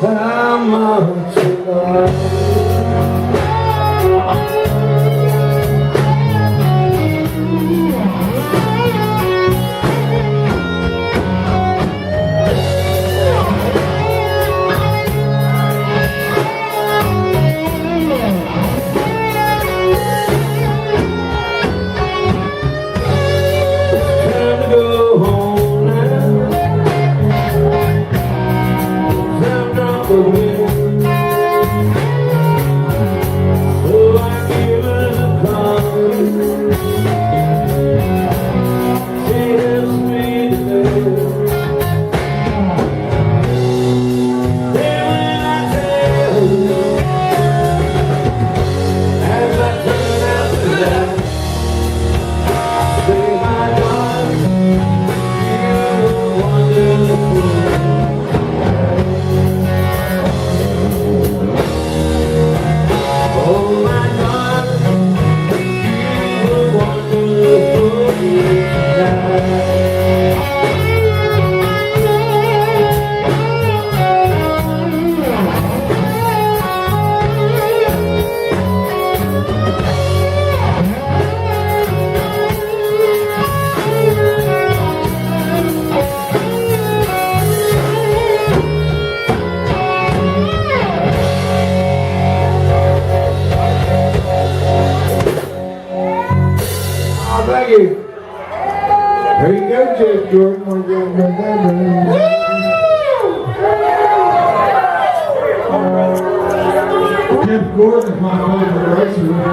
How much you love? Time to go home now. I'm drunk again, so I give her a call. She helps me to live. Then when I tell her, as I turn out the light, say my darling, you're wonderful. Oh my darling, you're wonderful tonight. Oh, thank you. There you go, Jake Jordan. Jeff Gordon is my favorite racer.